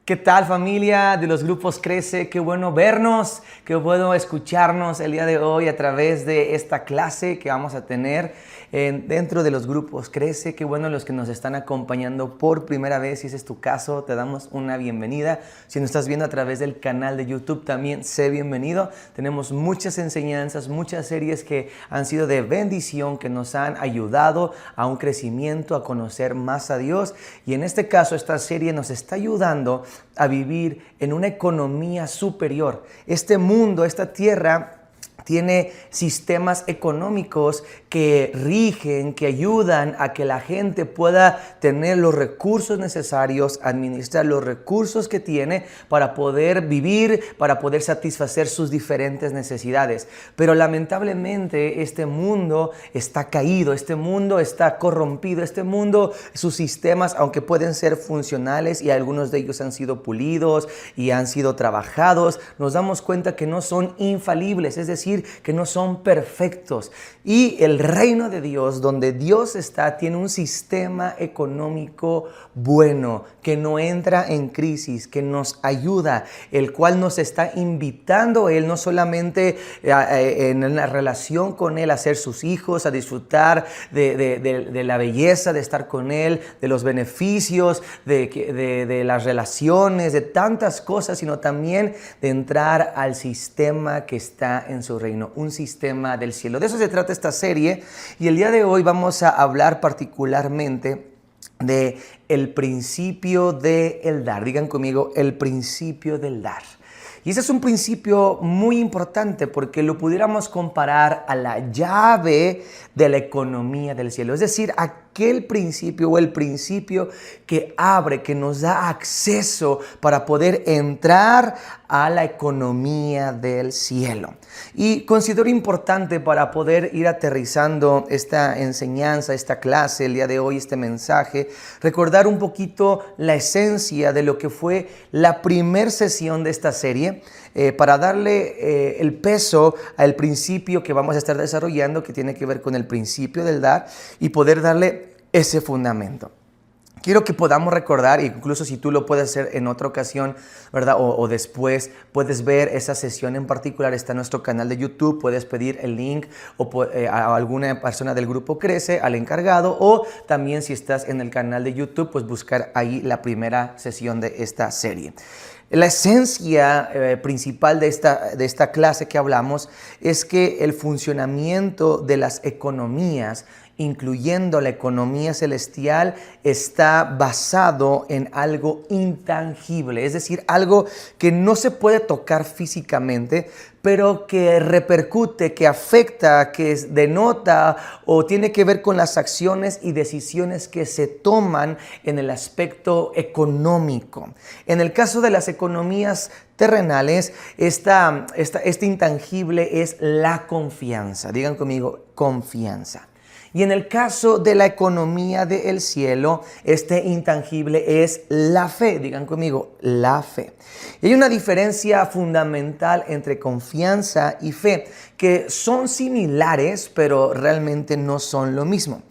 ¿Qué tal, familia de los grupos Crece? Qué bueno vernos, qué bueno escucharnos el día de hoy a través de esta clase que vamos a tener dentro de los grupos Crece. Qué bueno los que nos están acompañando por primera vez. Si ese es tu caso, te damos una bienvenida. Si nos estás viendo a través del canal de YouTube, también sé bienvenido. Tenemos muchas enseñanzas, muchas series que han sido de bendición, que nos han ayudado a un crecimiento, a conocer más a Dios. Y en este caso, esta serie nos está ayudando a vivir en una economía superior. Este mundo, esta tierra, tiene sistemas económicos que rigen, que ayudan a que la gente pueda tener los recursos necesarios, administrar los recursos que tiene para poder vivir, para poder satisfacer sus diferentes necesidades. Pero lamentablemente este mundo está caído, este mundo está corrompido, este mundo, sus sistemas, aunque pueden ser funcionales y algunos de ellos han sido pulidos y han sido trabajados, nos damos cuenta que no son infalibles, es decir, que no son perfectos. Y el reino de Dios, donde Dios está, tiene un sistema económico bueno, que no entra en crisis, que nos ayuda, el cual nos está invitando Él, no solamente en la relación con Él, a ser sus hijos, a disfrutar de la belleza de estar con Él, de los beneficios, de las relaciones, de tantas cosas, sino también de entrar al sistema que está en su reino, un sistema del cielo. De eso se trata esta serie, y el día de hoy vamos a hablar particularmente de el principio del dar. Digan conmigo, el principio del dar. Y ese es un principio muy importante porque lo pudiéramos comparar a la llave de la economía del cielo. Es decir, aquel principio o el principio que abre, que nos da acceso para poder entrar a la economía del cielo. Y considero importante, para poder ir aterrizando esta enseñanza, esta clase, el día de hoy, este mensaje, recordar un poquito la esencia de lo que fue la primera sesión de esta serie, para darle el peso al principio que vamos a estar desarrollando, que tiene que ver con el principio del dar, y poder darle ese fundamento. Quiero que podamos recordar, incluso si tú lo puedes hacer en otra ocasión, ¿verdad? O después puedes ver esa sesión en particular, está en nuestro canal de YouTube, puedes pedir el link a alguna persona del grupo Crece, al encargado, o también si estás en el canal de YouTube, pues buscar ahí la primera sesión de esta serie. La esencia principal de esta clase que hablamos es que el funcionamiento de las economías, incluyendo la economía celestial, está basado en algo intangible, es decir, algo que no se puede tocar físicamente, pero que repercute, que afecta, que denota o tiene que ver con las acciones y decisiones que se toman en el aspecto económico. En el caso de las economías terrenales, este intangible es la confianza. Digan conmigo, confianza. Y en el caso de la economía del cielo, este intangible es la fe. Digan conmigo, la fe. Y hay una diferencia fundamental entre confianza y fe, que son similares, pero realmente no son lo mismo.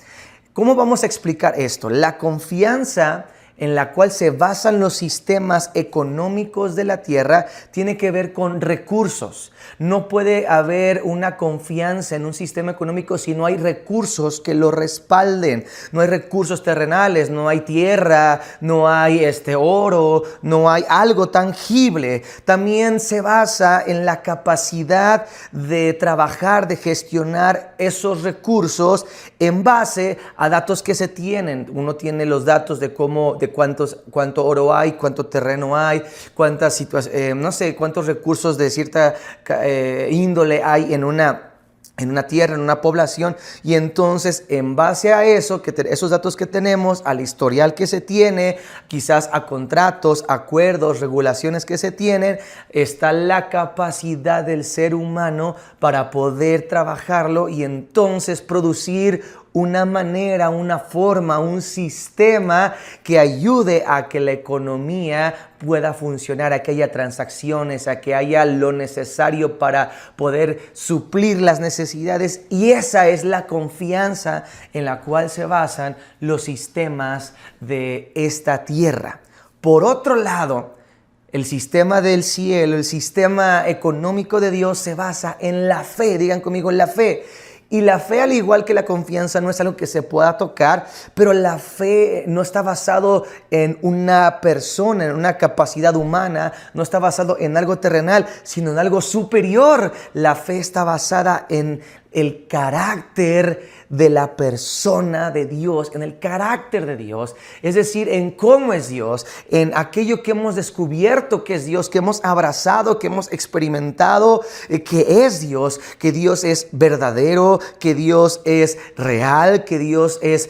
¿Cómo vamos a explicar esto? La confianza, en la cual se basan los sistemas económicos de la tierra, tiene que ver con recursos. No puede haber una confianza en un sistema económico si no hay recursos que lo respalden. No hay recursos terrenales, no hay tierra, no hay oro, no hay algo tangible. También se basa en la capacidad de trabajar, de gestionar esos recursos en base a datos que se tienen. Uno tiene los datos de cuánto oro hay, cuánto terreno hay, cuántas cuántos recursos de cierta índole hay en una tierra, en una población, y entonces en base a eso, esos datos que tenemos, al historial que se tiene, quizás a contratos, acuerdos, regulaciones que se tienen, está la capacidad del ser humano para poder trabajarlo y entonces producir una manera, una forma, un sistema que ayude a que la economía pueda funcionar, a que haya transacciones, a que haya lo necesario para poder suplir las necesidades. Y esa es la confianza en la cual se basan los sistemas de esta tierra. Por otro lado, el sistema del cielo, el sistema económico de Dios se basa en la fe. Digan conmigo, en la fe. Y la fe, al igual que la confianza, no es algo que se pueda tocar, pero la fe no está basado en una persona, en una capacidad humana, no está basado en algo terrenal, sino en algo superior. La fe está basada en el carácter de la persona de Dios, en el carácter de Dios, es decir, en cómo es Dios, en aquello que hemos descubierto que es Dios, que hemos abrazado, que hemos experimentado, que es Dios, que Dios es verdadero, que Dios es real, que Dios es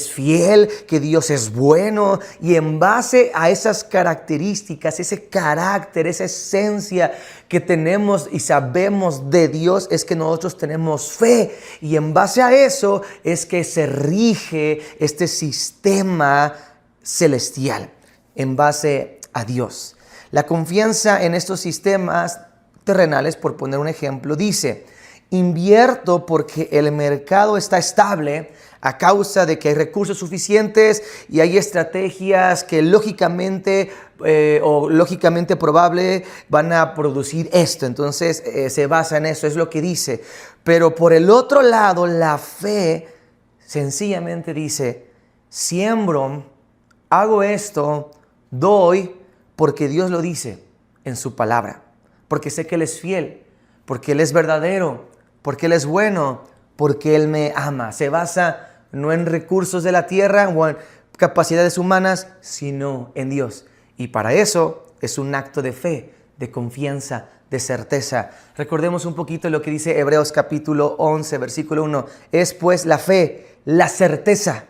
fiel, que Dios es bueno. Y en base a esas características, ese carácter, esa esencia que tenemos y sabemos de Dios, es que nosotros tenemos fe, y en base a eso es que se rige este sistema celestial en base a Dios. La confianza en estos sistemas terrenales, por poner un ejemplo, dice: invierto porque el mercado está estable a causa de que hay recursos suficientes y hay estrategias que lógicamente probable van a producir esto. Entonces se basa en eso, es lo que dice. Pero por el otro lado, la fe sencillamente dice: siembro, hago esto, doy, porque Dios lo dice en su palabra, porque sé que Él es fiel, porque Él es verdadero, porque Él es bueno, porque Él me ama. Se basa no en recursos de la tierra o en capacidades humanas, sino en Dios. Y para eso es un acto de fe, de confianza, de certeza. Recordemos un poquito lo que dice Hebreos capítulo 11, versículo 1. Es pues la fe, la certeza.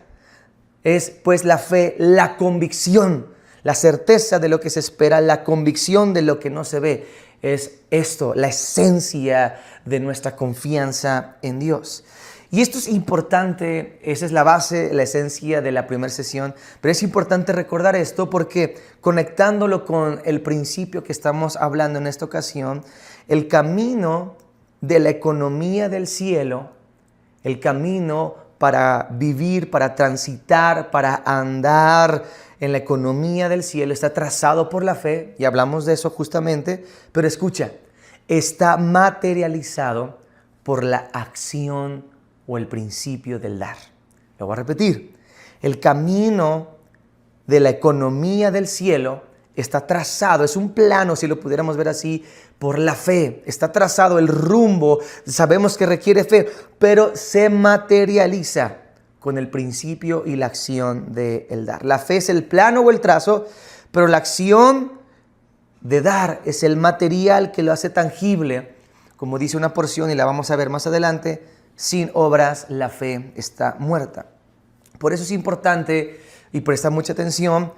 Es pues la fe, la convicción. La certeza de lo que se espera, la convicción de lo que no se ve. Es esto, la esencia de nuestra confianza en Dios. Y esto es importante, esa es la base, la esencia de la primera sesión, pero es importante recordar esto porque, conectándolo con el principio que estamos hablando en esta ocasión, el camino de la economía del cielo, el camino para vivir, para transitar, para andar en la economía del cielo está trazado por la fe, y hablamos de eso justamente, pero escucha, está materializado por la acción o el principio del dar. Lo voy a repetir. El camino de la economía del cielo está trazado, es un plano, si lo pudiéramos ver así, por la fe. Está trazado el rumbo, sabemos que requiere fe, pero se materializa con el principio y la acción del dar. La fe es el plano o el trazo, pero la acción de dar es el material que lo hace tangible. Como dice una porción, y la vamos a ver más adelante: sin obras la fe está muerta. Por eso es importante, y presta mucha atención,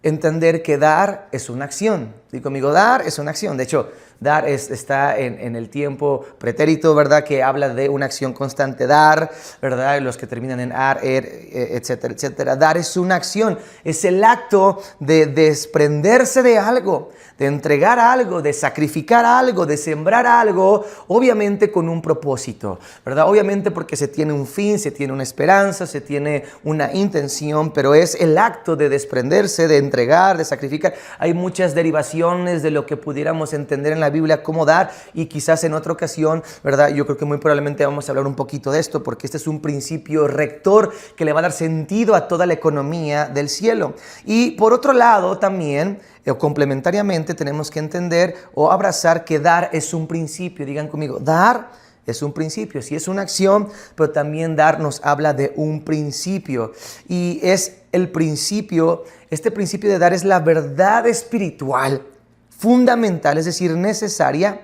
entender que dar es una acción. Digo conmigo, dar es una acción. De hecho, dar está en el tiempo pretérito, ¿verdad? Que habla de una acción constante. Dar, ¿verdad? Los que terminan en ar, etcétera, etcétera. Dar es una acción. Es el acto de desprenderse de algo, de entregar algo, de sacrificar algo, de sembrar algo, obviamente con un propósito, ¿verdad? Obviamente porque se tiene un fin, se tiene una esperanza, se tiene una intención, pero es el acto de desprenderse, de entregar, de sacrificar. Hay muchas derivaciones de lo que pudiéramos entender en la Biblia como dar, y quizás en otra ocasión, ¿verdad? Yo creo que muy probablemente vamos a hablar un poquito de esto, porque este es un principio rector que le va a dar sentido a toda la economía del cielo. Y por otro lado también, o complementariamente, tenemos que entender o abrazar que dar es un principio. Digan conmigo, dar es un principio. Sí, es una acción, pero también dar nos habla de un principio. Y es el principio, este principio de dar es la verdad espiritual fundamental, es decir, necesaria,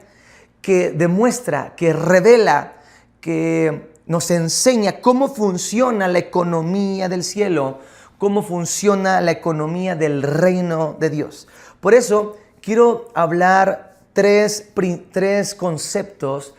que demuestra, que revela, que nos enseña cómo funciona la economía del cielo, cómo funciona la economía del reino de Dios. Por eso quiero hablar tres conceptos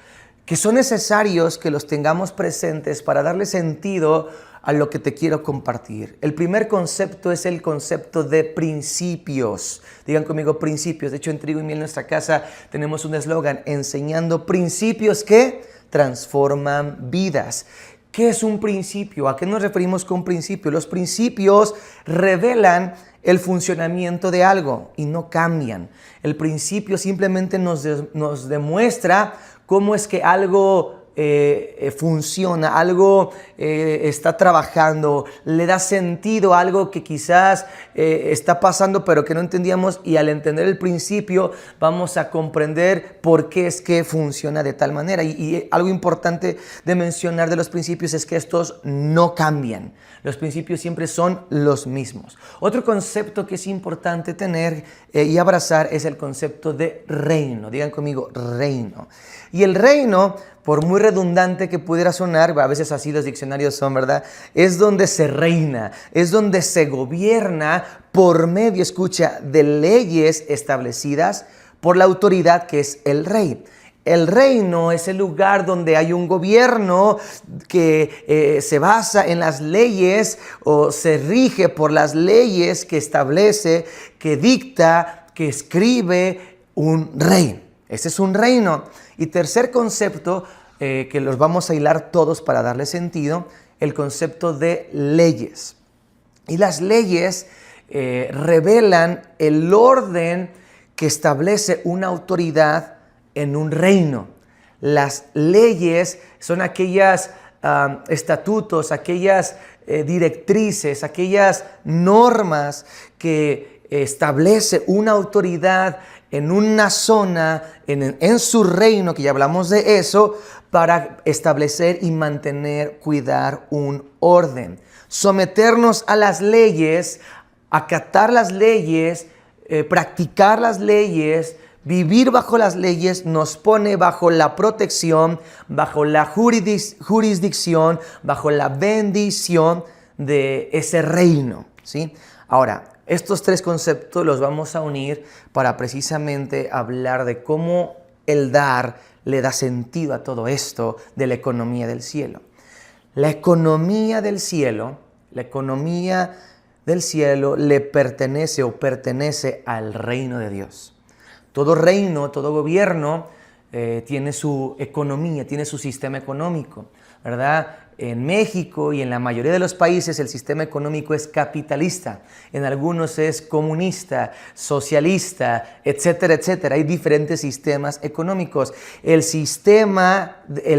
que son necesarios que los tengamos presentes para darle sentido a lo que te quiero compartir. El primer concepto es el concepto de principios. Digan conmigo principios. De hecho, en Trigo y Miel, en nuestra casa, tenemos un eslogan: enseñando principios que transforman vidas. ¿Qué es un principio? ¿A qué nos referimos con principio? Los principios revelan el funcionamiento de algo y no cambian. El principio simplemente nos demuestra cómo es que algo funciona, algo está trabajando, le da sentido a algo que quizás está pasando pero que no entendíamos, y al entender el principio vamos a comprender por qué es que funciona de tal manera. Y algo importante de mencionar de los principios es que estos no cambian. Los principios siempre son los mismos. Otro concepto que es importante tener y abrazar es el concepto de reino. Digan conmigo, reino. Y el reino, por muy redundante que pudiera sonar, a veces así los diccionarios son, ¿verdad? Es donde se reina, es donde se gobierna por medio, escucha, de leyes establecidas por la autoridad que es el rey. El reino es el lugar donde hay un gobierno que se basa en las leyes o se rige por las leyes que establece, que dicta, que escribe un rey. Ese es un reino. Y tercer concepto, que los vamos a hilar todos para darle sentido, el concepto de leyes. Y las leyes revelan el orden que establece una autoridad en un reino. Las leyes son aquellas estatutos, aquellas directrices, aquellas normas que establece una autoridad en una zona, en su reino, que ya hablamos de eso, para establecer y mantener, cuidar un orden. Someternos a las leyes, acatar las leyes, practicar las leyes, vivir bajo las leyes nos pone bajo la protección, bajo la jurisdicción, bajo la bendición de ese reino, ¿sí? Ahora, estos tres conceptos los vamos a unir para precisamente hablar de cómo el dar le da sentido a todo esto de la economía del cielo. La economía del cielo le pertenece o pertenece al reino de Dios. Todo reino, todo gobierno tiene su economía, tiene su sistema económico, ¿verdad? En México y en la mayoría de los países el sistema económico es capitalista, en algunos es comunista, socialista, etcétera, etcétera. Hay diferentes sistemas económicos. El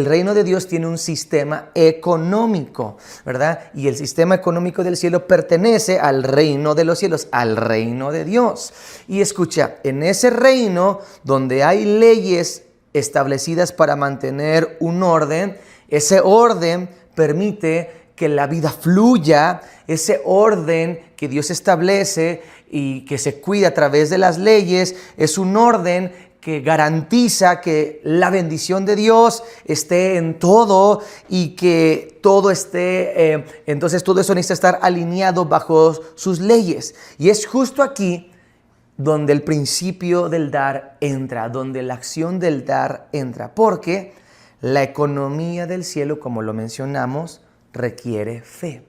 reino de Dios tiene un sistema económico, ¿verdad? Y el sistema económico del cielo pertenece al reino de los cielos, al reino de Dios. Y escucha, en ese reino donde hay leyes establecidas para mantener un orden, ese orden permite que la vida fluya, ese orden que Dios establece y que se cuida a través de las leyes, es un orden que garantiza que la bendición de Dios esté en todo y que todo esté, entonces todo eso necesita estar alineado bajo sus leyes. Y es justo aquí donde el principio del dar entra, donde la acción del dar entra, porque la economía del cielo, como lo mencionamos, requiere fe.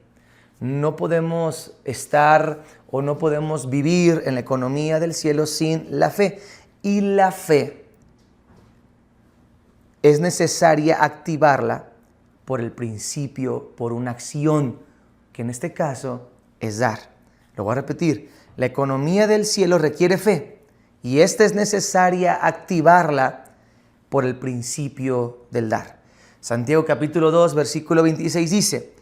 No podemos estar o no podemos vivir en la economía del cielo sin la fe. Y la fe es necesaria activarla por el principio, por una acción, que en este caso es dar. Lo voy a repetir. La economía del cielo requiere fe y esta es necesaria activarla por el principio del dar. Santiago capítulo 2, versículo 26 dice: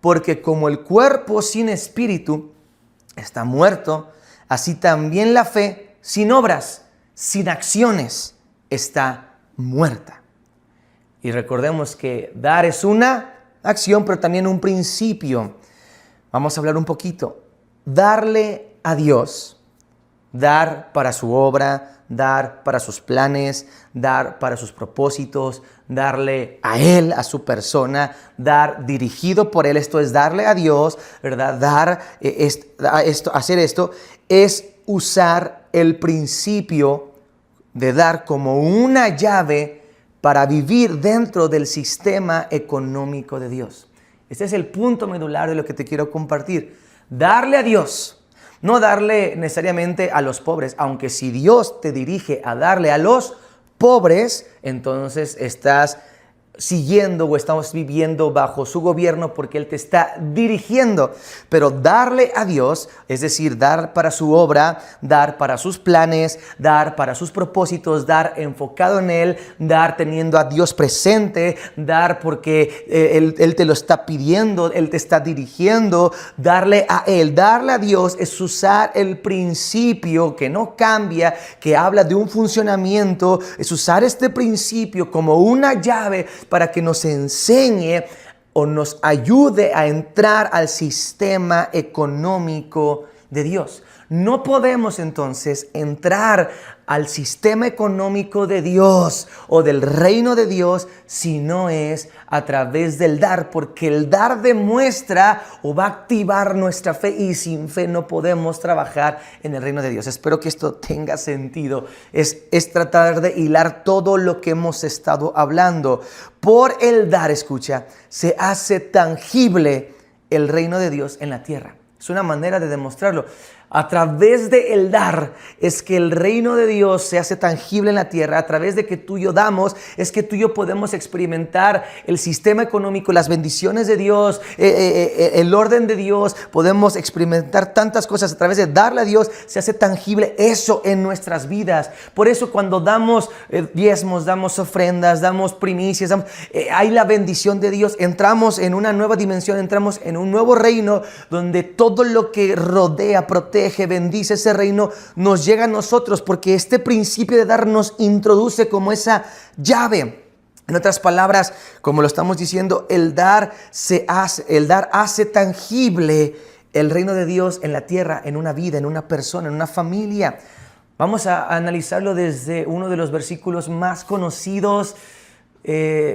porque como el cuerpo sin espíritu está muerto, así también la fe sin obras, sin acciones, está muerta. Y recordemos que dar es una acción, pero también un principio. Vamos a hablar un poquito. Darle a Dios, dar para su obra, dar para sus planes, dar para sus propósitos, darle a Él, a su persona, dar dirigido por Él. Esto es darle a Dios, ¿verdad? Hacer esto es usar el principio de dar como una llave para vivir dentro del sistema económico de Dios. Este es el punto medular de lo que te quiero compartir. Darle a Dios, no darle necesariamente a los pobres, aunque si Dios te dirige a darle a los pobres, entonces estás siguiendo o estamos viviendo bajo su gobierno porque Él te está dirigiendo. Pero darle a Dios, es decir, dar para su obra, dar para sus planes, dar para sus propósitos, dar enfocado en Él, dar teniendo a Dios presente, dar porque Él te lo está pidiendo, Él te está dirigiendo, darle a Él. Darle a Dios es usar el principio que no cambia, que habla de un funcionamiento, es usar este principio como una llave para que nos enseñe o nos ayude a entrar al sistema económico de Dios. No podemos entonces entrar al sistema económico de Dios o del reino de Dios si no es a través del dar, porque el dar demuestra o va a activar nuestra fe y sin fe no podemos trabajar en el reino de Dios. Espero que esto tenga sentido. Es tratar de hilar todo lo que hemos estado hablando. Por el dar, escucha, se hace tangible el reino de Dios en la tierra. Es una manera de demostrarlo. A través de el dar es que el reino de Dios se hace tangible en la tierra. A través de que tú y yo damos es que tú y yo podemos experimentar el sistema económico, las bendiciones de Dios, el orden de Dios. Podemos experimentar tantas cosas. A través de darle a Dios se hace tangible eso en nuestras vidas. Por eso cuando damos diezmos, damos ofrendas, damos primicias, hay la bendición de Dios. Entramos en una nueva dimensión, entramos en un nuevo reino donde todo lo que rodea, protege, bendice ese reino, nos llega a nosotros, porque este principio de dar nos introduce como esa llave. En otras palabras, como lo estamos diciendo, el dar hace tangible el reino de Dios en la tierra, en una vida, en una persona, en una familia. Vamos a analizarlo desde uno de los versículos más conocidos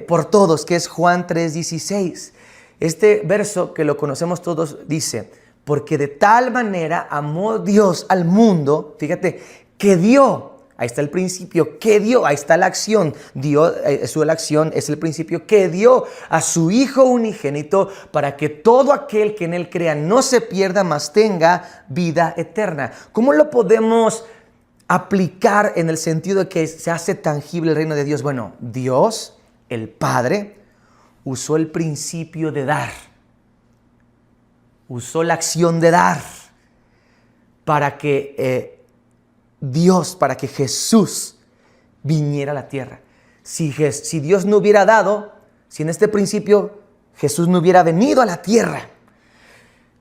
por todos, que es Juan 3:16. Este verso, que lo conocemos todos, dice: porque de tal manera amó Dios al mundo, fíjate, que dio. Ahí está el principio, que dio, ahí está la acción. Dio, la acción es el principio, que dio a su Hijo unigénito para que todo aquel que en Él crea no se pierda, mas tenga vida eterna. ¿Cómo lo podemos aplicar en el sentido de que se hace tangible el reino de Dios? Bueno, Dios, el Padre, usó el principio de dar. Usó la acción de dar para que para que Jesús viniera a la tierra. Si Dios no hubiera dado, si en este principio Jesús no hubiera venido a la tierra.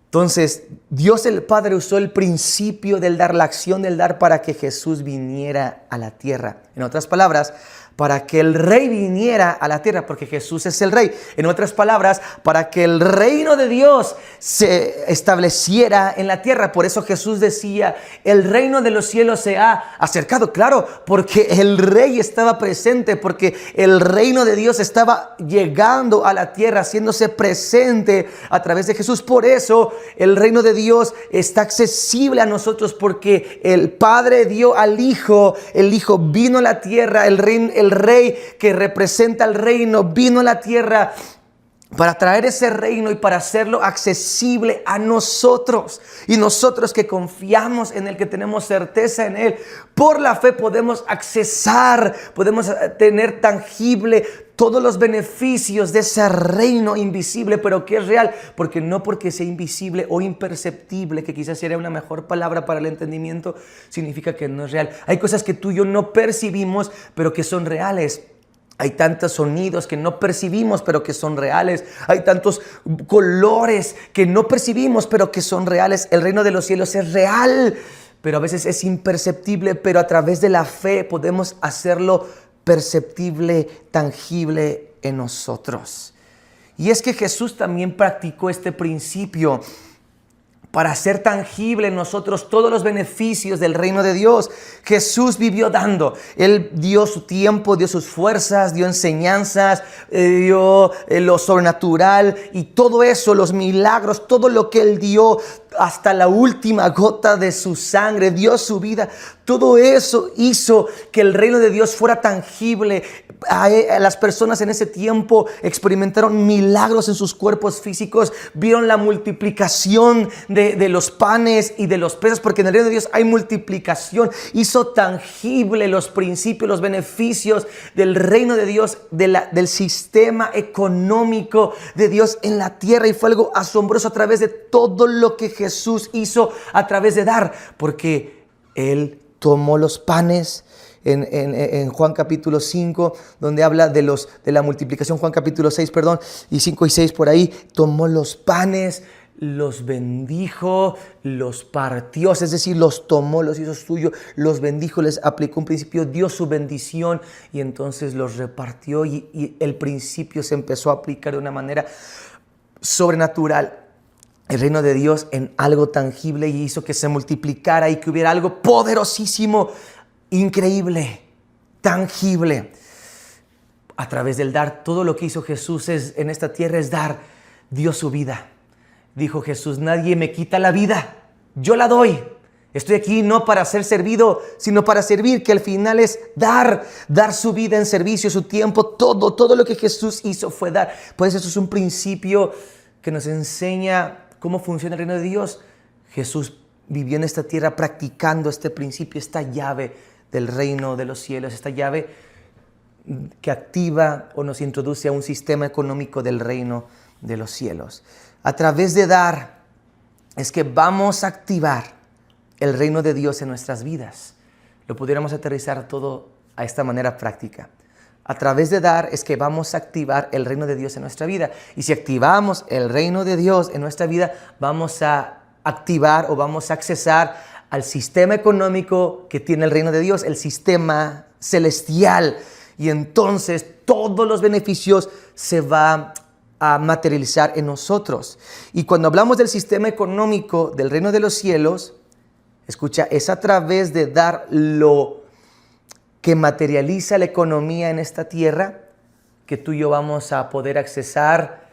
Entonces, Dios el Padre usó el principio del dar, la acción del dar, para que Jesús viniera a la tierra. En otras palabras, para que el Rey viniera a la tierra, porque Jesús es el Rey. En otras palabras, para que el reino de Dios se estableciera en la tierra. Por eso Jesús decía: el reino de los cielos se ha acercado. Claro, porque el Rey estaba presente, porque el reino de Dios estaba llegando a la tierra, haciéndose presente a través de Jesús. Por eso el reino de Dios está accesible a nosotros, porque el Padre dio al Hijo, el Hijo vino a la tierra, el Rey que representa al reino vino a la tierra para traer ese reino y para hacerlo accesible a nosotros. Y nosotros que confiamos en Él, que tenemos certeza en Él, por la fe podemos accesar, podemos tener tangible todos los beneficios de ese reino invisible, pero que es real. No porque sea invisible o imperceptible, que quizás sería una mejor palabra para el entendimiento, significa que no es real. Hay cosas que tú y yo no percibimos, pero que son reales. Hay tantos sonidos que no percibimos, pero que son reales. Hay tantos colores que no percibimos, pero que son reales. El reino de los cielos es real, pero a veces es imperceptible, pero a través de la fe podemos hacerlo perceptible, tangible en nosotros. Y es que Jesús también practicó este principio. para hacer tangible en nosotros todos los beneficios del reino de Dios. Jesús vivió dando. Él dio su tiempo, dio sus fuerzas, dio enseñanzas, dio lo sobrenatural y todo eso, los milagros, todo lo que Él dio hasta la última gota de su sangre, dio su vida. Todo eso hizo que el reino de Dios fuera tangible. Las personas en ese tiempo experimentaron milagros en sus cuerpos físicos, vieron la multiplicación de los panes y de los peces, porque en el reino de Dios hay multiplicación. Hizo tangible los principios, los beneficios del reino de Dios, del sistema económico de Dios en la tierra, y fue algo asombroso a través de todo lo que Jesús hizo a través de dar, porque Él tomó los panes en Juan capítulo 5, donde habla de la multiplicación, Juan capítulo 6, y 5 y 6 por ahí, tomó los panes, los bendijo, los partió, es decir, los tomó, los hizo suyo, los bendijo, les aplicó un principio, dio su bendición y entonces los repartió, y el principio se empezó a aplicar de una manera sobrenatural. El reino de Dios en algo tangible, y hizo que se multiplicara y que hubiera algo poderosísimo, increíble, tangible. A través del dar, todo lo que hizo Jesús en esta tierra es dar. Dio su vida. Dijo Jesús: nadie me quita la vida, yo la doy. Estoy aquí no para ser servido, sino para servir, que al final es dar su vida en servicio, su tiempo, todo lo que Jesús hizo fue dar. Pues eso es un principio que nos enseña cómo funciona el reino de Dios. Jesús vivió en esta tierra practicando este principio, esta llave del reino de los cielos, esta llave que activa o nos introduce a un sistema económico del reino de los cielos. A través de dar es que vamos a activar el reino de Dios en nuestras vidas. Lo pudiéramos aterrizar todo a esta manera práctica. A través de dar es que vamos a activar el reino de Dios en nuestra vida. Y si activamos el reino de Dios en nuestra vida, vamos a activar o vamos a accesar al sistema económico que tiene el reino de Dios, el sistema celestial. Y entonces todos los beneficios se van a materializar en nosotros. Y cuando hablamos del sistema económico del reino de los cielos, escucha, es a través de dar lo que materializa la economía en esta tierra que tú y yo vamos a poder accesar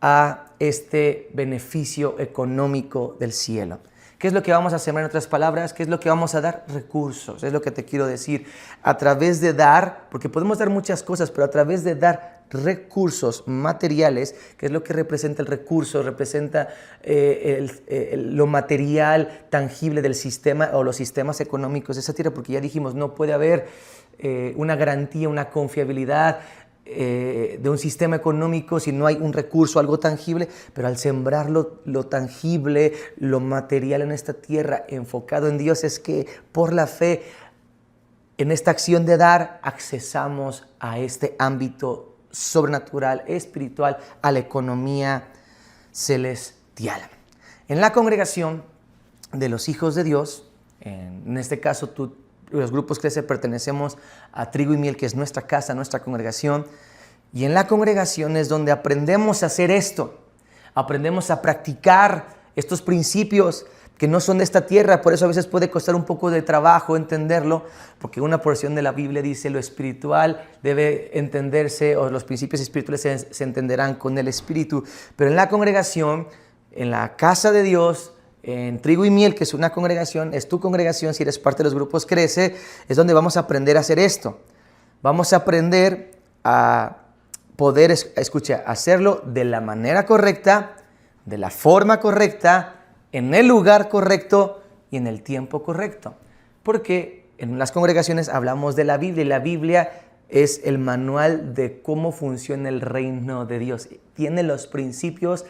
a este beneficio económico del cielo. ¿Qué es lo que vamos a hacer? En otras palabras, ¿qué es lo que vamos a dar? Recursos, es lo que te quiero decir. A través de dar, porque podemos dar muchas cosas, pero a través de dar recursos materiales, que es lo que representa el recurso, representa lo material tangible del sistema o los sistemas económicos de esa tierra, porque ya dijimos, no puede haber una garantía, una confiabilidad de un sistema económico si no hay un recurso, algo tangible. Pero al sembrar lo tangible, lo material en esta tierra enfocado en Dios, es que por la fe en esta acción de dar accesamos a este ámbito sobrenatural, espiritual, a la economía celestial. En la congregación de los hijos de Dios, en este caso los grupos Crece pertenecemos a Trigo y Miel, que es nuestra casa, nuestra congregación. Y en la congregación es donde aprendemos a hacer esto. Aprendemos a practicar estos principios que no son de esta tierra. Por eso a veces puede costar un poco de trabajo entenderlo, porque una porción de la Biblia dice lo espiritual debe entenderse, o los principios espirituales se entenderán con el espíritu. Pero en la congregación, en la casa de Dios, en Trigo y Miel, que es una congregación, es tu congregación, si eres parte de los grupos Crece, es donde vamos a aprender a hacer esto. Vamos a aprender a poder, hacerlo de la manera correcta, de la forma correcta, en el lugar correcto y en el tiempo correcto. Porque en las congregaciones hablamos de la Biblia, y la Biblia es el manual de cómo funciona el reino de Dios. Tiene los principios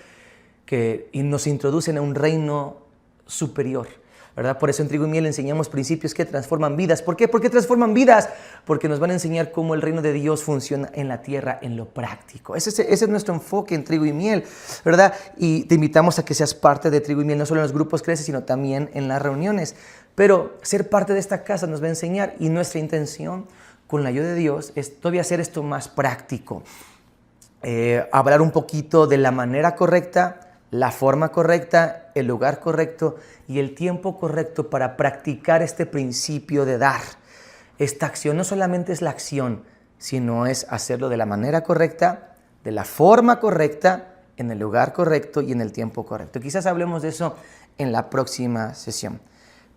y nos introducen a un reino superior, ¿verdad? Por eso en Trigo y Miel enseñamos principios que transforman vidas. ¿Por qué? ¿Por qué transforman vidas? Porque nos van a enseñar cómo el reino de Dios funciona en la tierra, en lo práctico. Ese es nuestro enfoque en Trigo y Miel, ¿verdad? Y te invitamos a que seas parte de Trigo y Miel, no solo en los grupos Crece, sino también en las reuniones. Pero ser parte de esta casa nos va a enseñar, y nuestra intención con la ayuda de Dios es todavía hacer esto más práctico. Hablar un poquito de la manera correcta, la forma correcta, el lugar correcto y el tiempo correcto para practicar este principio de dar. Esta acción no solamente es la acción, sino es hacerlo de la manera correcta, de la forma correcta, en el lugar correcto y en el tiempo correcto. Quizás hablemos de eso en la próxima sesión.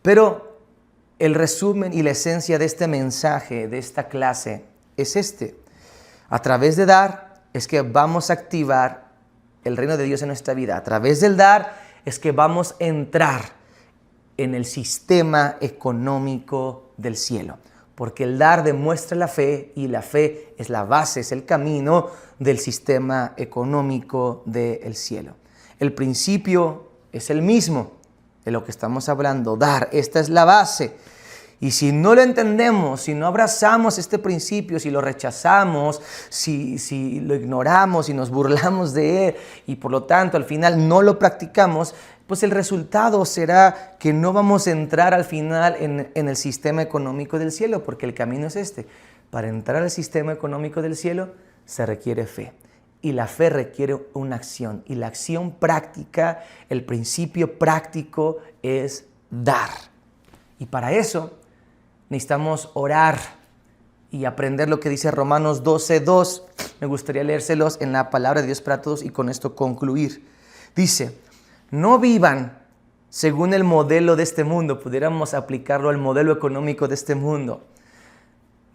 Pero el resumen y la esencia de este mensaje, de esta clase, es este. A través de dar es que vamos a activar el reino de Dios en nuestra vida. A través del dar es que vamos a entrar en el sistema económico del cielo. Porque el dar demuestra la fe y la fe es la base, es el camino del sistema económico del cielo. El principio es el mismo de lo que estamos hablando, dar. Esta es la base. Y si no lo entendemos, si no abrazamos este principio, si lo rechazamos, si lo ignoramos, si nos burlamos de él y por lo tanto al final no lo practicamos, pues el resultado será que no vamos a entrar al final en el sistema económico del cielo, porque el camino es este. Para entrar al sistema económico del cielo se requiere fe. Y la fe requiere una acción. Y la acción práctica, el principio práctico es dar. Y para eso necesitamos orar y aprender lo que dice Romanos 12:2. Me gustaría leérselos en la palabra de Dios para todos y con esto concluir. Dice: no vivan según el modelo de este mundo. Pudiéramos aplicarlo al modelo económico de este mundo.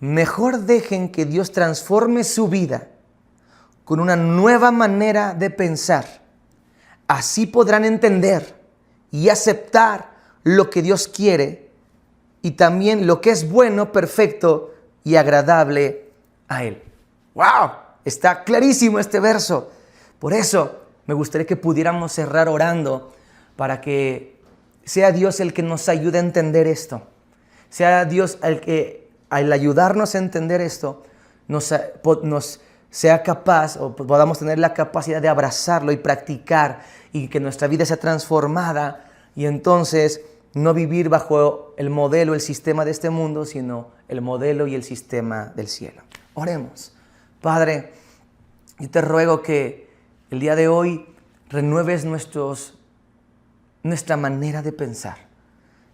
Mejor dejen que Dios transforme su vida con una nueva manera de pensar. Así podrán entender y aceptar lo que Dios quiere y también lo que es bueno, perfecto y agradable a Él. ¡Wow! Está clarísimo este verso. Por eso me gustaría que pudiéramos cerrar orando para que sea Dios el que nos ayude a entender esto. Sea Dios el que, al ayudarnos a entender esto, nos sea capaz o podamos tener la capacidad de abrazarlo y practicar y que nuestra vida sea transformada y entonces no vivir bajo el modelo, el sistema de este mundo, sino el modelo y el sistema del cielo. Oremos. Padre, yo te ruego que el día de hoy renueves nuestra manera de pensar.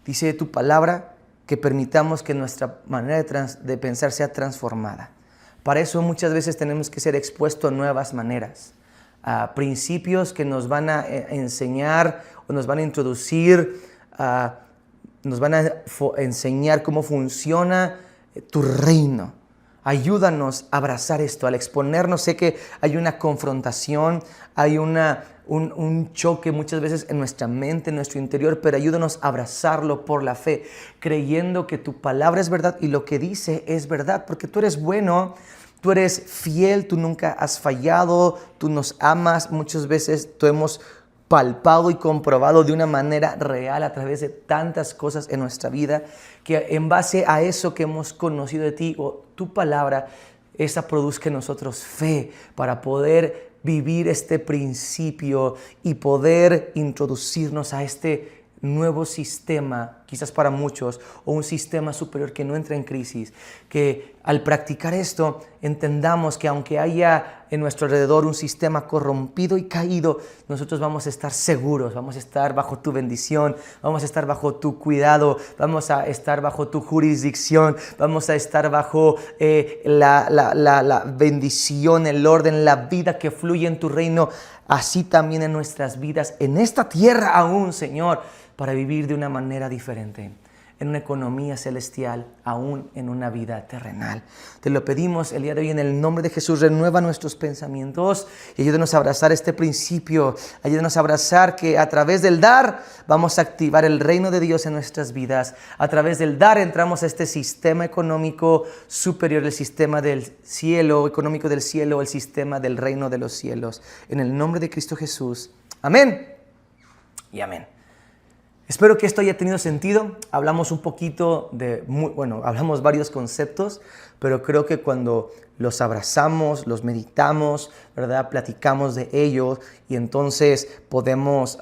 Dice tu palabra que permitamos que nuestra manera de pensar sea transformada. Para eso muchas veces tenemos que ser expuestos a nuevas maneras, a principios que nos van a enseñar o nos van a introducir, nos van a enseñar cómo funciona tu reino. Ayúdanos a abrazar esto, al exponernos. Sé que hay una confrontación, hay un choque muchas veces en nuestra mente, en nuestro interior, pero ayúdanos a abrazarlo por la fe, creyendo que tu palabra es verdad y lo que dice es verdad, porque tú eres bueno, tú eres fiel, tú nunca has fallado, tú nos amas. Muchas veces tú hemos palpado y comprobado de una manera real a través de tantas cosas en nuestra vida, que en base a eso que hemos conocido de ti o tu palabra, esa produzca en nosotros fe para poder vivir este principio y poder introducirnos a este nuevo sistema, quizás para muchos, o un sistema superior que no entra en crisis, que al practicar esto entendamos que aunque haya en nuestro alrededor un sistema corrompido y caído, nosotros vamos a estar seguros, vamos a estar bajo tu bendición, vamos a estar bajo tu cuidado, vamos a estar bajo tu jurisdicción, vamos a estar bajo la bendición, el orden, la vida que fluye en tu reino, así también en nuestras vidas, en esta tierra aún, Señor, para vivir de una manera diferente, en una economía celestial, aún en una vida terrenal. Te lo pedimos el día de hoy en el nombre de Jesús. Renueva nuestros pensamientos y ayúdanos a abrazar este principio. Ayúdanos a abrazar que a través del dar vamos a activar el reino de Dios en nuestras vidas. A través del dar entramos a este sistema económico superior, el sistema del cielo, económico del cielo, el sistema del reino de los cielos. En el nombre de Cristo Jesús. Amén y amén. Espero que esto haya tenido sentido. Hablamos un poquito hablamos varios conceptos, pero creo que cuando los abrazamos, los meditamos, ¿verdad? Platicamos de ellos y entonces podemos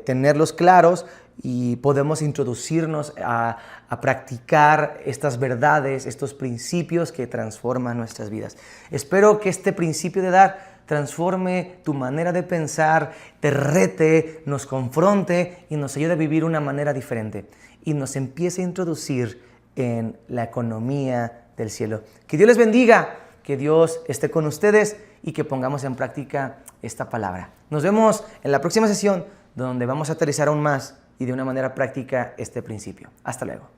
tenerlos claros y podemos introducirnos a practicar estas verdades, estos principios que transforman nuestras vidas. Espero que este principio de dar transforme tu manera de pensar, te rete, nos confronte y nos ayude a vivir una manera diferente y nos empiece a introducir en la economía del cielo. Que Dios les bendiga, que Dios esté con ustedes y que pongamos en práctica esta palabra. Nos vemos en la próxima sesión donde vamos a aterrizar aún más y de una manera práctica este principio. Hasta luego.